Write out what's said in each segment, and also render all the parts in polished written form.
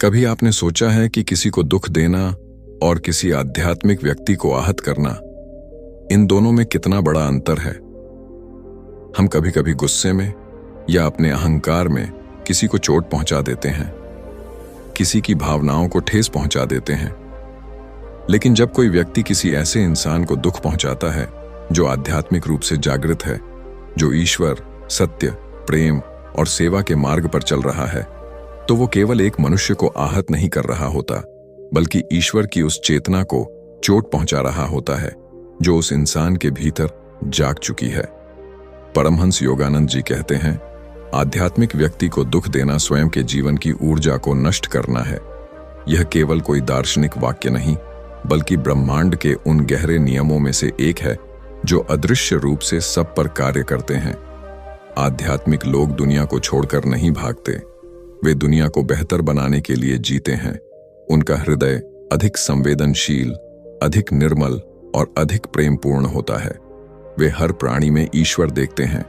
कभी आपने सोचा है कि किसी को दुख देना और किसी आध्यात्मिक व्यक्ति को आहत करना, इन दोनों में कितना बड़ा अंतर है। हम कभी कभी गुस्से में या अपने अहंकार में किसी को चोट पहुंचा देते हैं, किसी की भावनाओं को ठेस पहुंचा देते हैं। लेकिन जब कोई व्यक्ति किसी ऐसे इंसान को दुख पहुंचाता है जो आध्यात्मिक रूप से जागृत है, जो ईश्वर, सत्य, प्रेम और सेवा के मार्ग पर चल रहा है, तो वो केवल एक मनुष्य को आहत नहीं कर रहा होता, बल्कि ईश्वर की उस चेतना को चोट पहुंचा रहा होता है जो उस इंसान के भीतर जाग चुकी है। परमहंस योगानंद जी कहते हैं, आध्यात्मिक व्यक्ति को दुख देना स्वयं के जीवन की ऊर्जा को नष्ट करना है। यह केवल कोई दार्शनिक वाक्य नहीं, बल्कि ब्रह्मांड के उन गहरे नियमों में से एक है जो अदृश्य रूप से सब पर कार्य करते हैं। आध्यात्मिक लोग दुनिया को छोड़कर नहीं भागते, वे दुनिया को बेहतर बनाने के लिए जीते हैं। उनका हृदय अधिक संवेदनशील, अधिक निर्मल और अधिक प्रेमपूर्ण होता है। वे हर प्राणी में ईश्वर देखते हैं,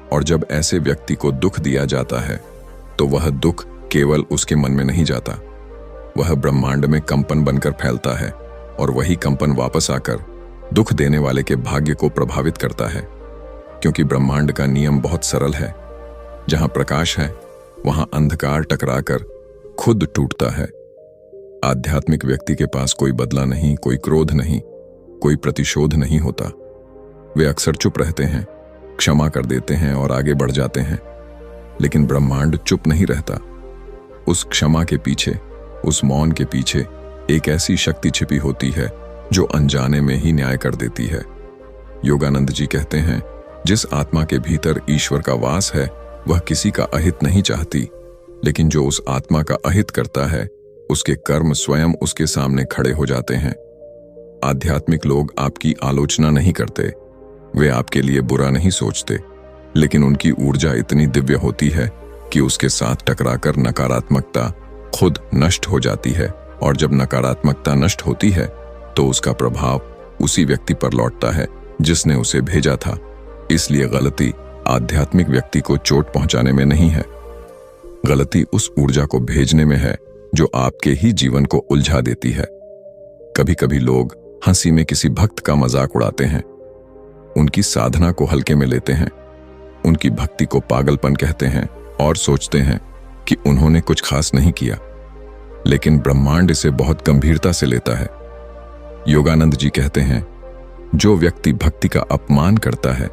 और जब ऐसे व्यक्ति को दुख दिया जाता है तो वह दुख केवल उसके मन में नहीं जाता, वह ब्रह्मांड में कंपन बनकर फैलता है, और वही कंपन वापस आकर दुख देने वाले के भाग्य को प्रभावित करता है। क्योंकि ब्रह्मांड का नियम बहुत सरल है, जहां प्रकाश है वहां अंधकार टकराकर खुद टूटता है। आध्यात्मिक व्यक्ति के पास कोई बदला नहीं, कोई क्रोध नहीं, कोई प्रतिशोध नहीं होता। वे अक्सर चुप रहते हैं, क्षमा कर देते हैं और आगे बढ़ जाते हैं। लेकिन ब्रह्मांड चुप नहीं रहता। उस क्षमा के पीछे, उस मौन के पीछे एक ऐसी शक्ति छिपी होती है जो अनजाने में ही न्याय कर देती है। योगानंद जी कहते हैं, जिस आत्मा के भीतर ईश्वर का वास है वह किसी का अहित नहीं चाहती, लेकिन जो उस आत्मा का अहित करता है उसके कर्म स्वयं उसके सामने खड़े हो जाते हैं। आध्यात्मिक लोग आपकी आलोचना नहीं करते, वे आपके लिए बुरा नहीं सोचते, लेकिन उनकी ऊर्जा इतनी दिव्य होती है कि उसके साथ टकराकर नकारात्मकता खुद नष्ट हो जाती है। और जब नकारात्मकता नष्ट होती है तो उसका प्रभाव उसी व्यक्ति पर लौटता है जिसने उसे भेजा था। इसलिए गलती आध्यात्मिक व्यक्ति को चोट पहुंचाने में नहीं है, गलती उस ऊर्जा को भेजने में है जो आपके ही जीवन को उलझा देती है। कभी कभी लोग हंसी में किसी भक्त का मजाक उड़ाते हैं, उनकी साधना को हल्के में लेते हैं, उनकी भक्ति को पागलपन कहते हैं और सोचते हैं कि उन्होंने कुछ खास नहीं किया। लेकिन ब्रह्मांड इसे बहुत गंभीरता से लेता है। योगानंद जी कहते हैं, जो व्यक्ति भक्ति का अपमान करता है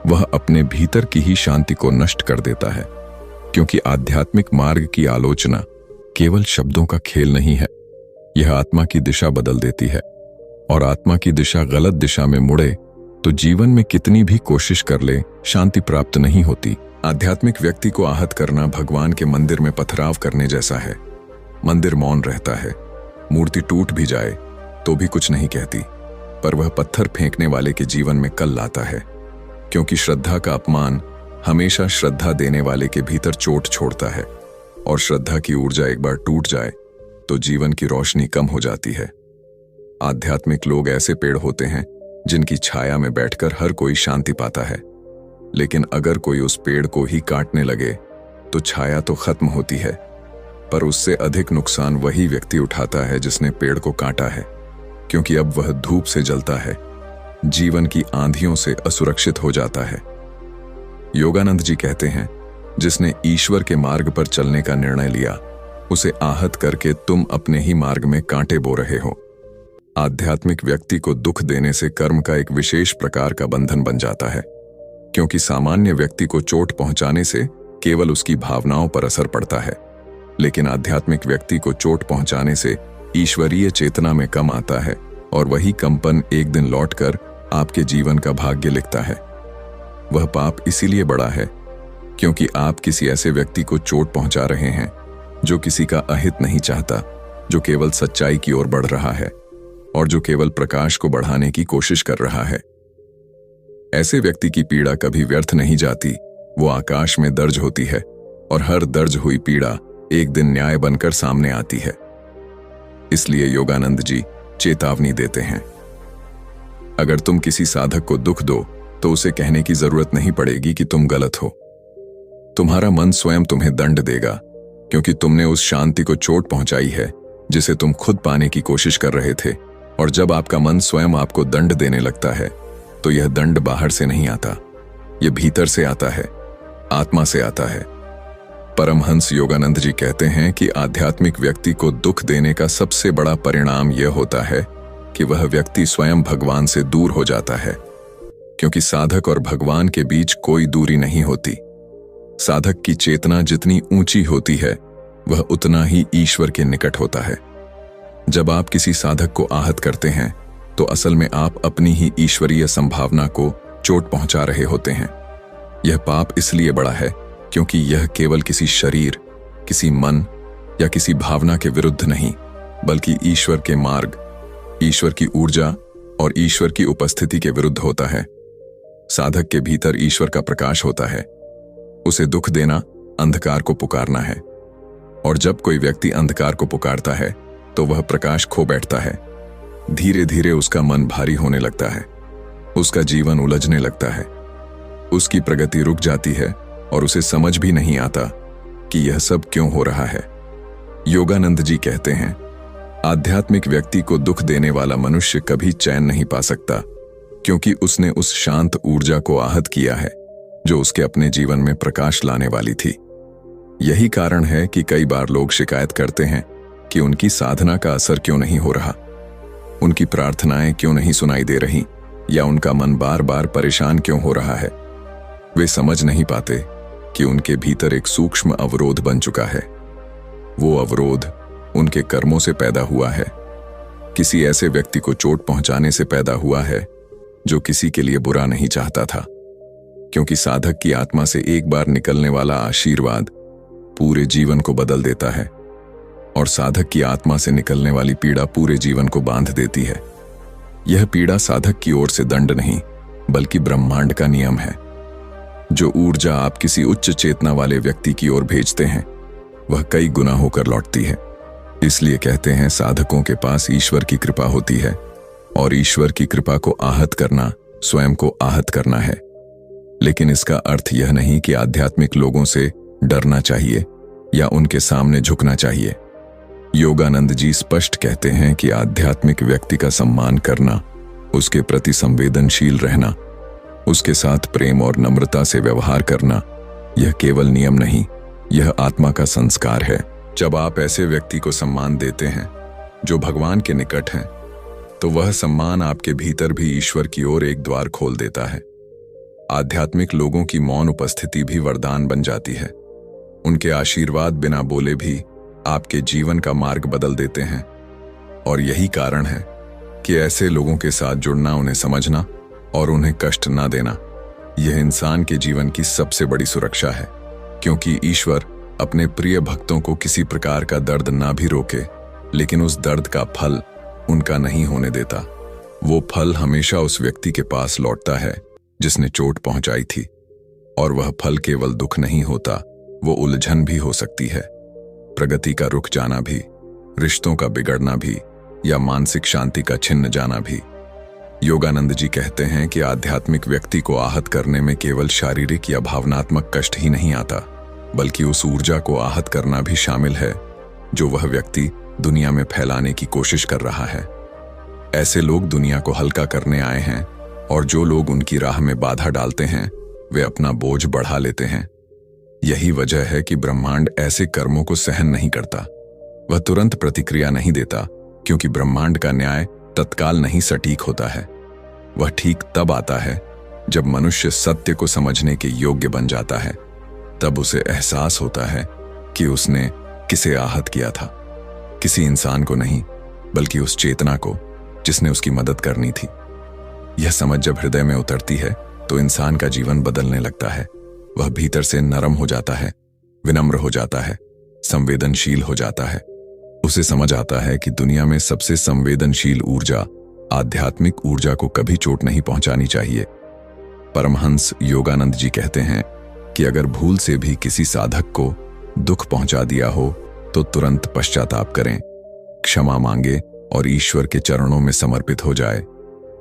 वह अपने भीतर की ही शांति को नष्ट कर देता है। क्योंकि आध्यात्मिक मार्ग की आलोचना केवल शब्दों का खेल नहीं है, यह आत्मा की दिशा बदल देती है। और आत्मा की दिशा गलत दिशा में मुड़े तो जीवन में कितनी भी कोशिश कर ले, शांति प्राप्त नहीं होती। आध्यात्मिक व्यक्ति को आहत करना भगवान के मंदिर में पथराव करने जैसा है। मंदिर मौन रहता है, मूर्ति टूट भी जाए तो भी कुछ नहीं कहती, पर वह पत्थर फेंकने वाले के जीवन में कल लाता है। क्योंकि श्रद्धा का अपमान हमेशा श्रद्धा देने वाले के भीतर चोट छोड़ता है, और श्रद्धा की ऊर्जा एक बार टूट जाए तो जीवन की रोशनी कम हो जाती है। आध्यात्मिक लोग ऐसे पेड़ होते हैं जिनकी छाया में बैठकर हर कोई शांति पाता है। लेकिन अगर कोई उस पेड़ को ही काटने लगे तो छाया तो खत्म होती है, पर उससे अधिक नुकसान वही व्यक्ति उठाता है जिसने पेड़ को काटा है। क्योंकि अब वह धूप से जलता है, जीवन की आंधियों से असुरक्षित हो जाता है। योगानंद जी कहते हैं, जिसने ईश्वर के मार्ग पर चलने का निर्णय लिया, उसे आहत करके तुम अपने ही मार्ग में कांटे बो रहे हो। आध्यात्मिक व्यक्ति को दुख देने से कर्म का एक विशेष प्रकार का बंधन बन जाता है। क्योंकि सामान्य व्यक्ति को चोट पहुंचाने से केवल उसकी भावनाओं पर असर पड़ता है, लेकिन आध्यात्मिक व्यक्ति को चोट पहुंचाने से ईश्वरीय चेतना में कम आता है, और वही कंपन एक दिन लौटकर आपके जीवन का भाग्य लिखता है। वह पाप इसीलिए बड़ा है क्योंकि आप किसी ऐसे व्यक्ति को चोट पहुंचा रहे हैं जो किसी का अहित नहीं चाहता, जो केवल सच्चाई की ओर बढ़ रहा है और जो केवल प्रकाश को बढ़ाने की कोशिश कर रहा है। ऐसे व्यक्ति की पीड़ा कभी व्यर्थ नहीं जाती, वो आकाश में दर्ज होती है, और हर दर्ज हुई पीड़ा एक दिन न्याय बनकर सामने आती है। इसलिए योगानंद जी चेतावनी देते हैं, अगर तुम किसी साधक को दुख दो तो उसे कहने की जरूरत नहीं पड़ेगी कि तुम गलत हो। तुम्हारा मन स्वयं तुम्हें दंड देगा, क्योंकि तुमने उस शांति को चोट पहुंचाई है जिसे तुम खुद पाने की कोशिश कर रहे थे। और जब आपका मन स्वयं आपको दंड देने लगता है तो यह दंड बाहर से नहीं आता, यह भीतर से आता है, आत्मा से आता है। परमहंस योगानंद जी कहते हैं कि आध्यात्मिक व्यक्ति को दुख देने का सबसे बड़ा परिणाम यह होता है कि वह व्यक्ति स्वयं भगवान से दूर हो जाता है, क्योंकि साधक और भगवान के बीच कोई दूरी नहीं होती। साधक की चेतना जितनी ऊंची होती है वह उतना ही ईश्वर के निकट होता है। जब आप किसी साधक को आहत करते हैं तो असल में आप अपनी ही ईश्वरीय संभावना को चोट पहुंचा रहे होते हैं। यह पाप इसलिए बड़ा है क्योंकि यह केवल किसी शरीर, किसी मन या किसी भावना के विरुद्ध नहीं, बल्कि ईश्वर के मार्ग, ईश्वर की ऊर्जा और ईश्वर की उपस्थिति के विरुद्ध होता है। साधक के भीतर ईश्वर का प्रकाश होता है। उसे दुख देना अंधकार को पुकारना है, और जब कोई व्यक्ति अंधकार को पुकारता है तो वह प्रकाश खो बैठता है। धीरे धीरे उसका मन भारी होने लगता है, उसका जीवन उलझने लगता है, उसकी प्रगति रुक जाती है और उसे समझ भी नहीं आता कि यह सब क्यों हो रहा है। योगानंद जी कहते हैं, आध्यात्मिक व्यक्ति को दुख देने वाला मनुष्य कभी चैन नहीं पा सकता, क्योंकि उसने उस शांत ऊर्जा को आहत किया है जो उसके अपने जीवन में प्रकाश लाने वाली थी। यही कारण है कि कई बार लोग शिकायत करते हैं कि उनकी साधना का असर क्यों नहीं हो रहा, उनकी प्रार्थनाएं क्यों नहीं सुनाई दे रही, या उनका मन बार बार परेशान क्यों हो रहा है। वे समझ नहीं पाते कि उनके भीतर एक सूक्ष्म अवरोध बन चुका है। वो अवरोध उनके कर्मों से पैदा हुआ है, किसी ऐसे व्यक्ति को चोट पहुंचाने से पैदा हुआ है जो किसी के लिए बुरा नहीं चाहता था। क्योंकि साधक की आत्मा से एक बार निकलने वाला आशीर्वाद पूरे जीवन को बदल देता है, और साधक की आत्मा से निकलने वाली पीड़ा पूरे जीवन को बांध देती है। यह पीड़ा साधक की ओर से दंड नहीं, बल्कि ब्रह्मांड का नियम है। जो ऊर्जा आप किसी उच्च चेतना वाले व्यक्ति की ओर भेजते हैं वह कई गुना होकर लौटती है। इसलिए कहते हैं, साधकों के पास ईश्वर की कृपा होती है, और ईश्वर की कृपा को आहत करना स्वयं को आहत करना है। लेकिन इसका अर्थ यह नहीं कि आध्यात्मिक लोगों से डरना चाहिए या उनके सामने झुकना चाहिए। योगानंद जी स्पष्ट कहते हैं कि आध्यात्मिक व्यक्ति का सम्मान करना, उसके प्रति संवेदनशील रहना, उसके साथ प्रेम और नम्रता से व्यवहार करना, यह केवल नियम नहीं, यह आत्मा का संस्कार है। जब आप ऐसे व्यक्ति को सम्मान देते हैं जो भगवान के निकट हैं, तो वह सम्मान आपके भीतर भी ईश्वर की ओर एक द्वार खोल देता है। आध्यात्मिक लोगों की मौन उपस्थिति भी वरदान बन जाती है। उनके आशीर्वाद बिना बोले भी आपके जीवन का मार्ग बदल देते हैं। और यही कारण है कि ऐसे लोगों के साथ जुड़ना, उन्हें समझना और उन्हें कष्ट ना देना, यह इंसान के जीवन की सबसे बड़ी सुरक्षा है। क्योंकि ईश्वर अपने प्रिय भक्तों को किसी प्रकार का दर्द ना भी रोके, लेकिन उस दर्द का फल उनका नहीं होने देता। वो फल हमेशा उस व्यक्ति के पास लौटता है जिसने चोट पहुंचाई थी, और वह फल केवल दुख नहीं होता, वो उलझन भी हो सकती है, प्रगति का रुक जाना भी, रिश्तों का बिगड़ना भी, या मानसिक शांति का छिन्न जाना भी। योगानंद जी कहते हैं कि आध्यात्मिक व्यक्ति को आहत करने में केवल शारीरिक या भावनात्मक कष्ट ही नहीं आता, बल्कि उस ऊर्जा को आहत करना भी शामिल है जो वह व्यक्ति दुनिया में फैलाने की कोशिश कर रहा है। ऐसे लोग दुनिया को हल्का करने आए हैं, और जो लोग उनकी राह में बाधा डालते हैं वे अपना बोझ बढ़ा लेते हैं। यही वजह है कि ब्रह्मांड ऐसे कर्मों को सहन नहीं करता। वह तुरंत प्रतिक्रिया नहीं देता, क्योंकि ब्रह्मांड का न्याय तत्काल नहीं सटीक होता है। वह ठीक तब आता है जब मनुष्य सत्य को समझने के योग्य बन जाता है। तब उसे एहसास होता है कि उसने किसे आहत किया था, किसी इंसान को नहीं, बल्कि उस चेतना को जिसने उसकी मदद करनी थी। यह समझ जब हृदय में उतरती है तो इंसान का जीवन बदलने लगता है। वह भीतर से नरम हो जाता है, विनम्र हो जाता है, संवेदनशील हो जाता है। उसे समझ आता है कि दुनिया में सबसे संवेदनशील ऊर्जा, आध्यात्मिक ऊर्जा को कभी चोट नहीं पहुंचानी चाहिए। परमहंस योगानंद जी कहते हैं कि अगर भूल से भी किसी साधक को दुख पहुंचा दिया हो तो तुरंत पश्चाताप करें, क्षमा मांगे और ईश्वर के चरणों में समर्पित हो जाए,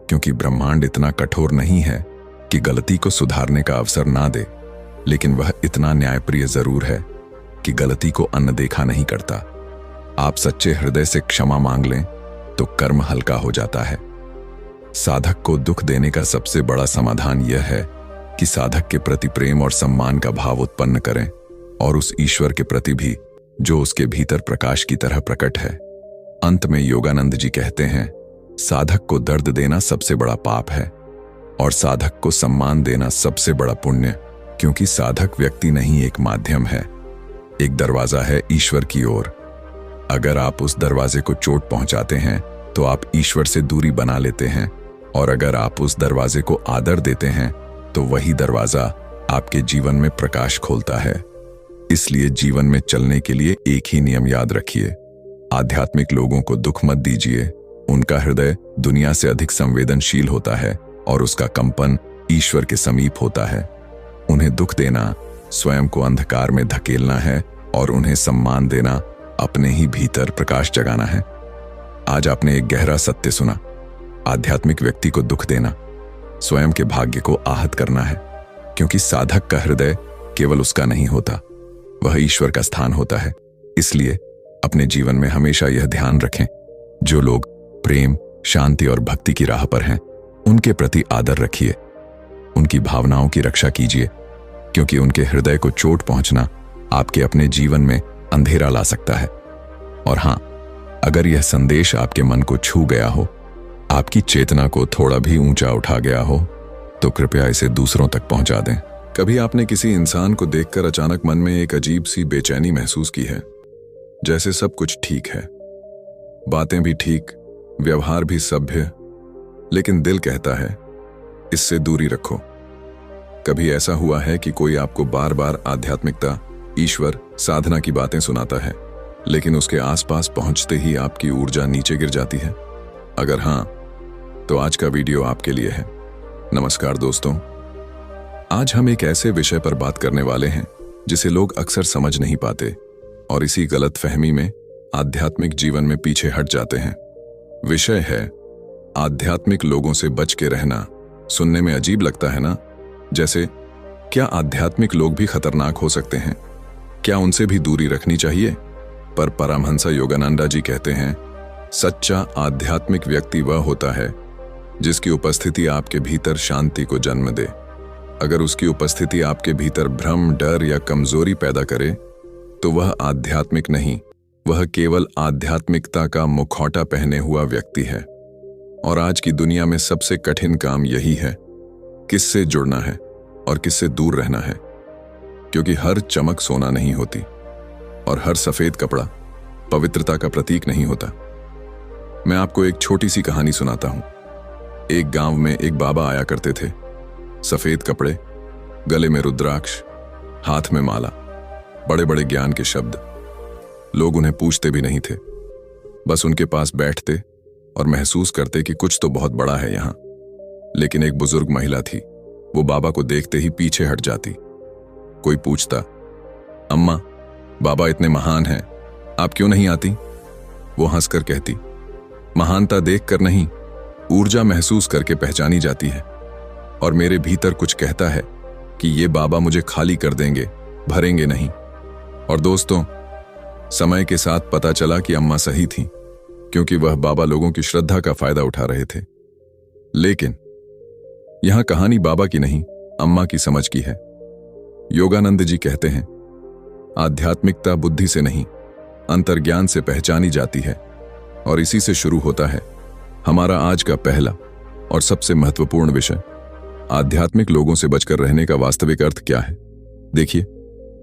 क्योंकि ब्रह्मांड इतना कठोर नहीं है कि गलती को सुधारने का अवसर ना दे, लेकिन वह इतना न्यायप्रिय जरूर है कि गलती को अनदेखा नहीं करता। आप सच्चे हृदय से क्षमा मांग लें तो कर्म हल्का हो जाता है। साधक को दुख देने का सबसे बड़ा समाधान यह है कि साधक के प्रति प्रेम और सम्मान का भाव उत्पन्न करें और उस ईश्वर के प्रति भी जो उसके भीतर प्रकाश की तरह प्रकट है। अंत में योगानंद जी कहते हैं, साधक को दर्द देना सबसे बड़ा पाप है और साधक को सम्मान देना सबसे बड़ा पुण्य, क्योंकि साधक व्यक्ति नहीं एक माध्यम है, एक दरवाजा है ईश्वर की ओर। अगर आप उस दरवाजे को चोट पहुंचाते हैं तो आप ईश्वर से दूरी बना लेते हैं, और अगर आप उस दरवाजे को आदर देते हैं तो वही दरवाजा आपके जीवन में प्रकाश खोलता है। इसलिए जीवन में चलने के लिए एक ही नियम याद रखिए, आध्यात्मिक लोगों को दुख मत दीजिए। उनका हृदय दुनिया से अधिक संवेदनशील होता है और उसका कंपन ईश्वर के समीप होता है। उन्हें दुख देना स्वयं को अंधकार में धकेलना है और उन्हें सम्मान देना अपने ही भीतर प्रकाश जगाना है। आज आपने एक गहरा सत्य सुना, आध्यात्मिक व्यक्ति को दुख देना स्वयं के भाग्य को आहत करना है, क्योंकि साधक का हृदय केवल उसका नहीं होता, वह ईश्वर का स्थान होता है। इसलिए अपने जीवन में हमेशा यह ध्यान रखें, जो लोग प्रेम, शांति और भक्ति की राह पर हैं, उनके प्रति आदर रखिए, उनकी भावनाओं की रक्षा कीजिए, क्योंकि उनके हृदय को चोट पहुंचना आपके अपने जीवन में अंधेरा ला सकता है। और हां, अगर यह संदेश आपके मन को छू गया हो, आपकी चेतना को थोड़ा भी ऊंचा उठा गया हो, तो कृपया इसे दूसरों तक पहुंचा दें। कभी आपने किसी इंसान को देखकर अचानक मन में एक अजीब सी बेचैनी महसूस की है, जैसे सब कुछ ठीक है, बातें भी ठीक, व्यवहार भी सभ्य, लेकिन दिल कहता है इससे दूरी रखो। कभी ऐसा हुआ है कि कोई आपको बार बार आध्यात्मिकता, ईश्वर, साधना की बातें सुनाता है, लेकिन उसके आसपास पहुंचते ही आपकी ऊर्जा नीचे गिर जाती है? अगर हां, तो आज का वीडियो आपके लिए है। नमस्कार दोस्तों, आज हम एक ऐसे विषय पर बात करने वाले हैं जिसे लोग अक्सर समझ नहीं पाते और इसी गलतफहमी में आध्यात्मिक जीवन में पीछे हट जाते हैं। विषय है आध्यात्मिक लोगों से बच के रहना। सुनने में अजीब लगता है ना? जैसे क्या आध्यात्मिक लोग भी खतरनाक हो सकते हैं? क्या उनसे भी दूरी रखनी चाहिए? पर परमहंस योगानंद जी कहते हैं, सच्चा आध्यात्मिक व्यक्ति वह होता है जिसकी उपस्थिति आपके भीतर शांति को जन्म दे। अगर उसकी उपस्थिति आपके भीतर भ्रम, डर या कमजोरी पैदा करे तो वह आध्यात्मिक नहीं, वह केवल आध्यात्मिकता का मुखौटा पहने हुआ व्यक्ति है। और आज की दुनिया में सबसे कठिन काम यही है, किससे जुड़ना है और किससे दूर रहना है, क्योंकि हर चमक सोना नहीं होती और हर सफेद कपड़ा पवित्रता का प्रतीक नहीं होता। मैं आपको एक छोटी सी कहानी सुनाता हूं। एक गांव में एक बाबा आया करते थे, सफेद कपड़े, गले में रुद्राक्ष, हाथ में माला, बड़े बड़े ज्ञान के शब्द। लोग उन्हें पूछते भी नहीं थे, बस उनके पास बैठते और महसूस करते कि कुछ तो बहुत बड़ा है यहां। लेकिन एक बुजुर्ग महिला थी, वो बाबा को देखते ही पीछे हट जाती। कोई पूछता, अम्मा, बाबा इतने महान हैं, आप क्यों नहीं आती? वो हंसकर कहती, महानता देखकर नहीं, ऊर्जा महसूस करके पहचानी जाती है। और मेरे भीतर कुछ कहता है कि ये बाबा मुझे खाली कर देंगे, भरेंगे नहीं। और दोस्तों, समय के साथ पता चला कि अम्मा सही थी, क्योंकि वह बाबा लोगों की श्रद्धा का फायदा उठा रहे थे। लेकिन यहां कहानी बाबा की नहीं, अम्मा की समझ की है। योगानंद जी कहते हैं, आध्यात्मिकता बुद्धि से नहीं, अंतर्ज्ञान से पहचानी जाती है। और इसी से शुरू होता है हमारा आज का पहला और सबसे महत्वपूर्ण विषय, आध्यात्मिक लोगों से बचकर रहने का वास्तविक अर्थ क्या है। देखिए,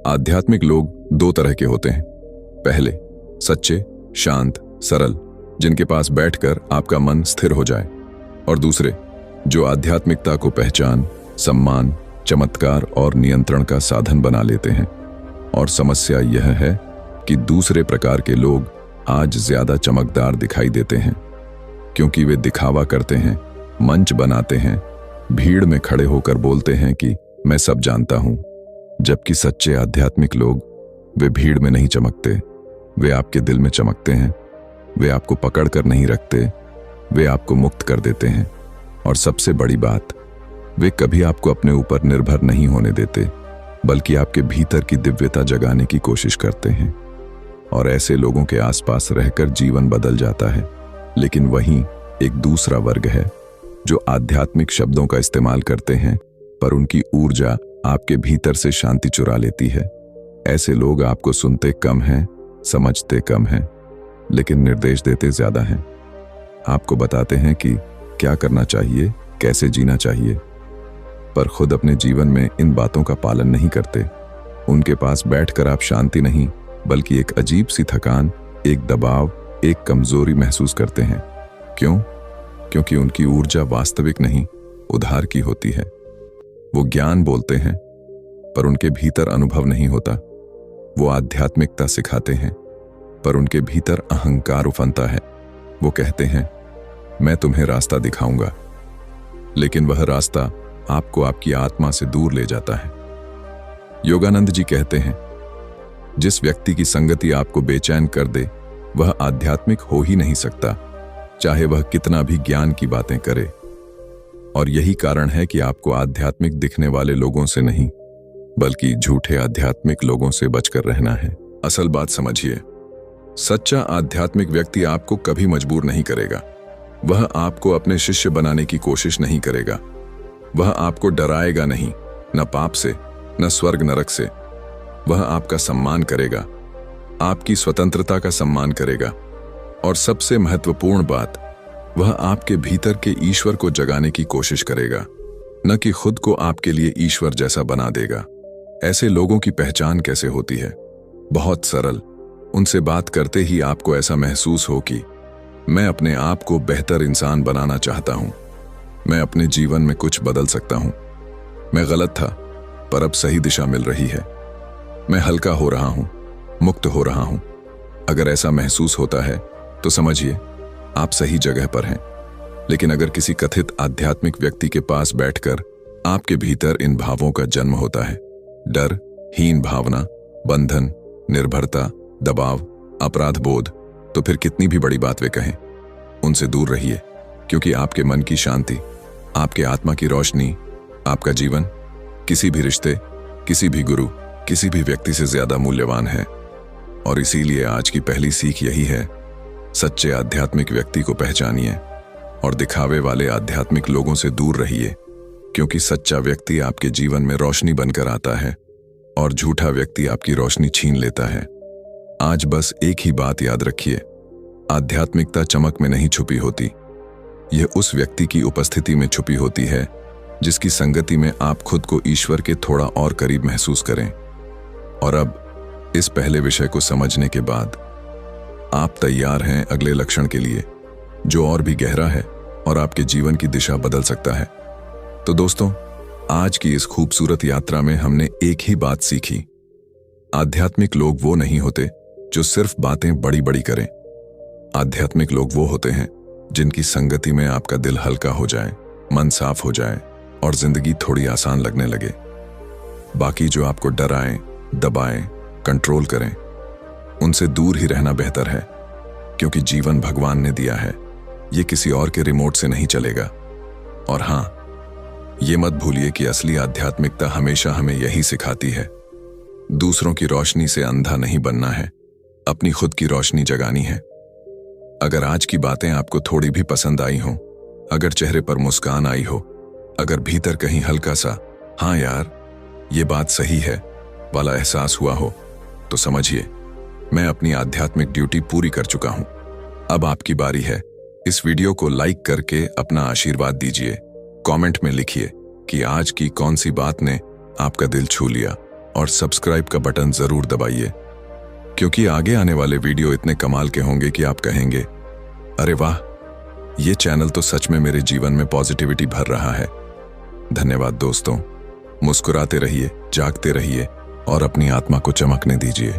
आध्यात्मिक लोग दो तरह के होते हैं। पहले, सच्चे, शांत, सरल, जिनके पास बैठकर आपका मन स्थिर हो जाए। और दूसरे, जो आध्यात्मिकता को पहचान, सम्मान, चमत्कार और नियंत्रण का साधन बना लेते हैं। और समस्या यह है कि दूसरे प्रकार के लोग आज ज्यादा चमकदार दिखाई देते हैं, क्योंकि वे दिखावा करते हैं, मंच बनाते हैं, भीड़ में खड़े होकर बोलते हैं कि मैं सब जानता हूं। जबकि सच्चे आध्यात्मिक लोग वे भीड़ में नहीं चमकते, वे आपके दिल में चमकते हैं। वे आपको पकड़ कर नहीं रखते, वे आपको मुक्त कर देते हैं। और सबसे बड़ी बात, वे कभी आपको अपने ऊपर निर्भर नहीं होने देते। बल्कि आपके भीतर की दिव्यता जगाने की कोशिश करते हैं। और ऐसे लोगों के आसपास रहकर जीवन बदल जाता है। लेकिन वहीं एक दूसरा वर्ग है जो आध्यात्मिक शब्दों का इस्तेमाल करते हैं, पर उनकी ऊर्जा आपके भीतर से शांति चुरा लेती है। ऐसे लोग आपको सुनते कम हैं, समझते कम हैं, लेकिन निर्देश देते ज्यादा हैं। आपको बताते हैं कि क्या करना चाहिए, कैसे जीना चाहिए, पर खुद अपने जीवन में इन बातों का पालन नहीं करते। उनके पास बैठकर आप शांति नहीं, बल्कि एक अजीब सी थकान, एक दबाव, एक कमजोरी महसूस करते हैं। क्यों? क्योंकि उनकी ऊर्जा वास्तविक नहीं, उधार की होती है। वो ज्ञान बोलते हैं, पर उनके भीतर अनुभव नहीं होता। वो आध्यात्मिकता सिखाते हैं, पर उनके भीतर अहंकार उफनता है। वो कहते हैं, मैं तुम्हें रास्ता दिखाऊंगा, लेकिन वह रास्ता आपको आपकी आत्मा से दूर ले जाता है। योगानंद जी कहते हैं, जिस व्यक्ति की संगति आपको बेचैन कर दे, वह आध्यात्मिक हो ही नहीं सकता, चाहे वह कितना भी ज्ञान की बातें करे। और यही कारण है कि आपको आध्यात्मिक दिखने वाले लोगों से नहीं, बल्कि झूठे आध्यात्मिक लोगों से बचकर रहना है। असल बात समझिए, सच्चा आध्यात्मिक व्यक्ति आपको कभी मजबूर नहीं करेगा। वह आपको अपने शिष्य बनाने की कोशिश नहीं करेगा। वह आपको डराएगा नहीं, न पाप से, न स्वर्ग नरक से। वह आपका सम्मान करेगा, आपकी स्वतंत्रता का सम्मान करेगा। और सबसे महत्वपूर्ण बात, वह आपके भीतर के ईश्वर को जगाने की कोशिश करेगा, न कि खुद को आपके लिए ईश्वर जैसा बना देगा। ऐसे लोगों की पहचान कैसे होती है? बहुत सरल। उनसे बात करते ही आपको ऐसा महसूस हो कि मैं अपने आप को बेहतर इंसान बनाना चाहता हूं, मैं अपने जीवन में कुछ बदल सकता हूं, मैं गलत था पर अब सही दिशा मिल रही है, मैं हल्का हो रहा हूं, मुक्त हो रहा हूं। अगर ऐसा महसूस होता है तो समझिए आप सही जगह पर हैं। लेकिन अगर किसी कथित आध्यात्मिक व्यक्ति के पास बैठकर आपके भीतर इन भावों का जन्म होता है, डर, हीन भावना, बंधन, निर्भरता, दबाव, अपराध बोध, तो फिर कितनी भी बड़ी बात वे कहें, उनसे दूर रहिए। क्योंकि आपके मन की शांति, आपके आत्मा की रोशनी, आपका जीवन किसी भी रिश्ते, किसी भी गुरु, किसी भी व्यक्ति से ज्यादा मूल्यवान है। और इसीलिए आज की पहली सीख यही है, सच्चे आध्यात्मिक व्यक्ति को पहचानिए और दिखावे वाले आध्यात्मिक लोगों से दूर रहिए। क्योंकि सच्चा व्यक्ति आपके जीवन में रोशनी बनकर आता है और झूठा व्यक्ति आपकी रोशनी छीन लेता है। आज बस एक ही बात याद रखिए, आध्यात्मिकता चमक में नहीं छुपी होती, यह उस व्यक्ति की उपस्थिति में छुपी होती है जिसकी संगति में आप खुद को ईश्वर के थोड़ा और करीब महसूस करें। और अब इस पहले विषय को समझने के बाद आप तैयार हैं अगले लक्षण के लिए, जो और भी गहरा है और आपके जीवन की दिशा बदल सकता है। तो दोस्तों, आज की इस खूबसूरत यात्रा में हमने एक ही बात सीखी, आध्यात्मिक लोग वो नहीं होते जो सिर्फ बातें बड़ी बड़ी करें। आध्यात्मिक लोग वो होते हैं जिनकी संगति में आपका दिल हल्का हो जाए, मन साफ हो जाए और जिंदगी थोड़ी आसान लगने लगे। बाकी जो आपको डराएं, दबाएं, कंट्रोल करें, उनसे दूर ही रहना बेहतर है। क्योंकि जीवन भगवान ने दिया है, ये किसी और के रिमोट से नहीं चलेगा। और हां, ये मत भूलिए कि असली आध्यात्मिकता हमेशा हमें यही सिखाती है, दूसरों की रोशनी से अंधा नहीं बनना है, अपनी खुद की रोशनी जगानी है। अगर आज की बातें आपको थोड़ी भी पसंद आई हों, अगर चेहरे पर मुस्कान आई हो, अगर भीतर कहीं हल्का सा हाँ यार ये बात सही है वाला एहसास हुआ हो, तो समझिए मैं अपनी आध्यात्मिक ड्यूटी पूरी कर चुका हूं। अब आपकी बारी है। इस वीडियो को लाइक करके अपना आशीर्वाद दीजिए। कमेंट में लिखिए कि आज की कौन सी बात ने आपका दिल छू लिया, और सब्सक्राइब का बटन जरूर दबाइए, क्योंकि आगे आने वाले वीडियो इतने कमाल के होंगे कि आप कहेंगे, अरे वाह, ये चैनल तो सच में मेरे जीवन में पॉजिटिविटी भर रहा है। धन्यवाद दोस्तों, मुस्कुराते रहिए, जागते रहिए और अपनी आत्मा को चमकने दीजिए।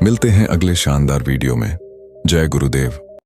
मिलते हैं अगले शानदार वीडियो में। जय गुरुदेव।